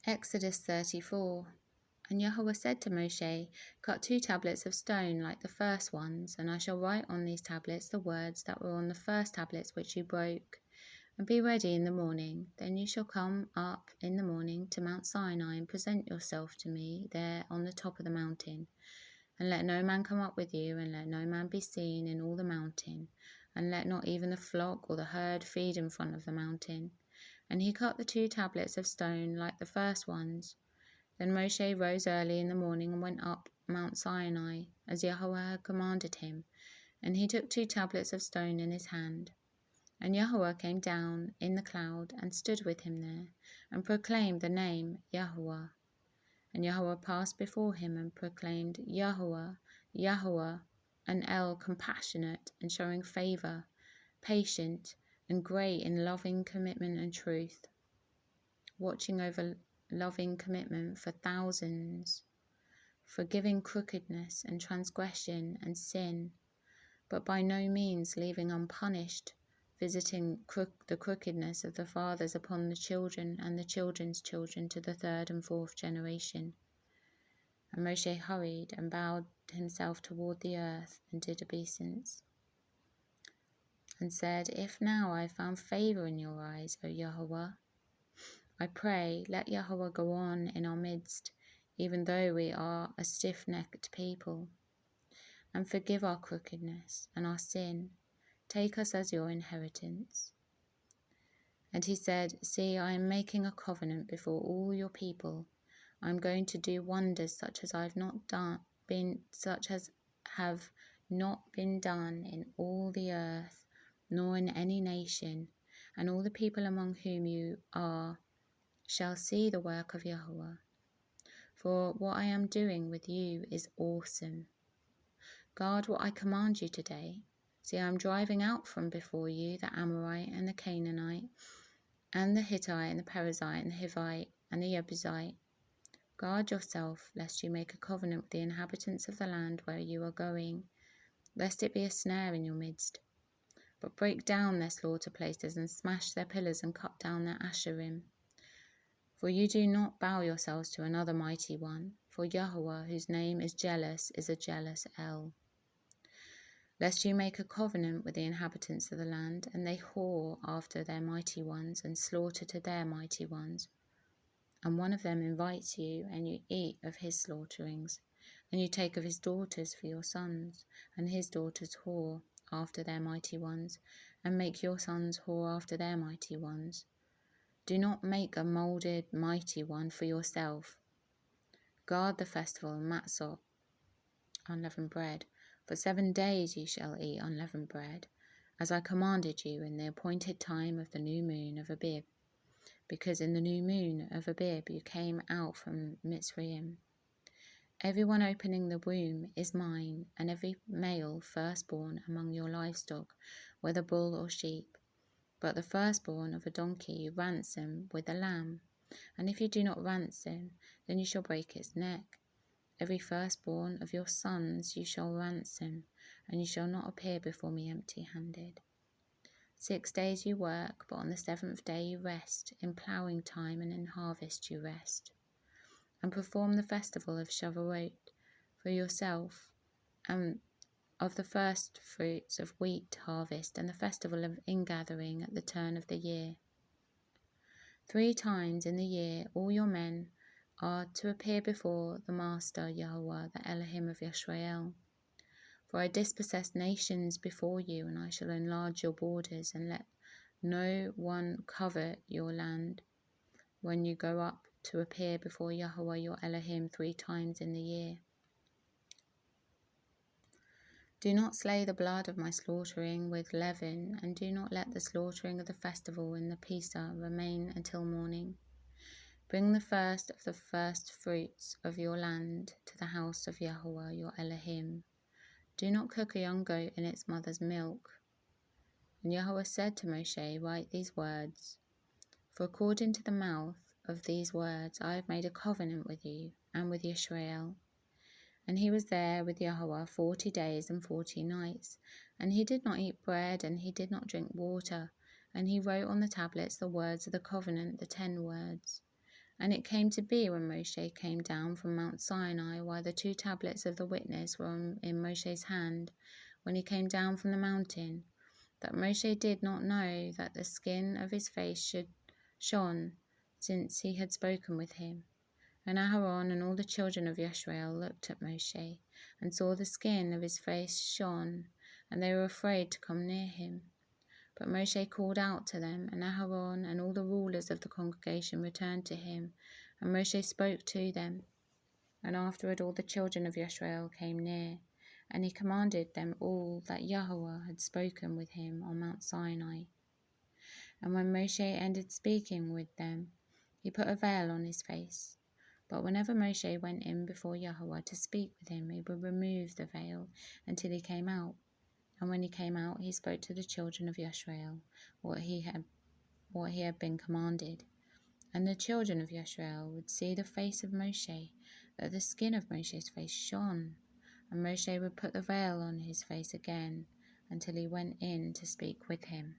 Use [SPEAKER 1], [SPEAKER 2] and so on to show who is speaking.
[SPEAKER 1] Exodus 34. And Yahweh said to Moshe, Cut 2 tablets of stone like the first ones, and I shall write on these tablets the words that were on the first tablets which you broke. And be ready in the morning. Then you shall come up in the morning to Mount Sinai and present yourself to me there on the top of the mountain. And let no man come up with you, and let no man be seen in all the mountain, and let not even the flock or the herd feed in front of the mountain. And he cut the 2 tablets of stone like the first ones. Then Moshe rose early in the morning and went up Mount Sinai, as Yahweh had commanded him, and he took 2 tablets of stone in his hand. And Yahweh came down in the cloud and stood with him there, and proclaimed the name Yahweh. And Yahweh passed before him and proclaimed, Yahweh, Yahweh, an El, compassionate and showing favour, patient and great in loving commitment and truth, watching over loving commitment for thousands, forgiving crookedness and transgression and sin, but by no means leaving unpunished, visiting the crookedness of the fathers upon the children and the children's children to the 3rd and 4th generation. And Moshe hurried and bowed himself toward the earth and did obeisance, and said, If now I have found favour in your eyes, O Yahweh, I pray, let Yahweh go on in our midst, even though we are a stiff-necked people, and forgive our crookedness and our sin. Take us as your inheritance. And he said, See, I am making a covenant before all your people. I am going to do wonders such as have not been done in all the earth, nor in any nation, and all the people among whom you are shall see the work of Yahweh. For what I am doing with you is awesome. Guard what I command you today. See, I am driving out from before you the Amorite and the Canaanite, and the Hittite and the Perizzite and the Hivite and the Jebusite. Guard yourself, lest you make a covenant with the inhabitants of the land where you are going, lest it be a snare in your midst. But break down their slaughter places and smash their pillars and cut down their Asherim. For you do not bow yourselves to another mighty one, for Yahweh, whose name is jealous, is a jealous El. Lest you make a covenant with the inhabitants of the land, and they whore after their mighty ones, and slaughter to their mighty ones. And one of them invites you, and you eat of his slaughterings, and you take of his daughters for your sons, and his daughters whore after their mighty ones, and make your sons whore after their mighty ones. Do not make a moulded mighty one for yourself. Guard the festival of Matzot, unleavened bread. For 7 days you shall eat unleavened bread, as I commanded you in the appointed time of the new moon of Abib, because in the new moon of Abib you came out from Mitzrayim. Everyone opening the womb is mine, and every male firstborn among your livestock, whether bull or sheep. But the firstborn of a donkey you ransom with a lamb, and if you do not ransom, then you shall break its neck. Every firstborn of your sons you shall ransom, and you shall not appear before me empty-handed. 6 days you work, but on the 7th day you rest, in ploughing time and in harvest you rest. And perform the festival of Shavuot for yourself, and of the first fruits of wheat harvest, and the festival of ingathering at the turn of the year. 3 times in the year all your men are to appear before the Master Yahweh, the Elohim of Yisrael. For I dispossess nations before you, and I shall enlarge your borders, and let no one covet your land when you go up to appear before Yahweh your Elohim 3 times in the year. Do not slay the blood of my slaughtering with leaven, and do not let the slaughtering of the festival in the Pesach remain until morning. Bring the first of the first fruits of your land to the house of Yahweh your Elohim. Do not cook a young goat in its mother's milk. And Yahweh said to Moshe, Write these words, for according to the mouth of these words I have made a covenant with you and with Yisrael. And he was there with Yahweh 40 days and 40 nights, and he did not eat bread, and he did not drink water, and he wrote on the tablets the words of the covenant, the 10 words. And it came to be when Moshe came down from Mount Sinai, while the 2 tablets of the witness were in Moshe's hand, when he came down from the mountain, that Moshe did not know that the skin of his face shone, since he had spoken with him. And Aharon and all the children of Yisrael looked at Moshe, and saw the skin of his face shone, and they were afraid to come near him. But Moshe called out to them, and Aharon and all the rulers of the congregation returned to him, and Moshe spoke to them. And afterward all the children of Yisrael came near, and he commanded them all that Yahweh had spoken with him on Mount Sinai. And when Moshe ended speaking with them, he put a veil on his face. But whenever Moshe went in before Yahweh to speak with him, he would remove the veil until he came out. And when he came out, he spoke to the children of Yisrael what he had been commanded. And the children of Yisrael would see the face of Moshe, that the skin of Moshe's face shone. And Moshe would put the veil on his face again until he went in to speak with him.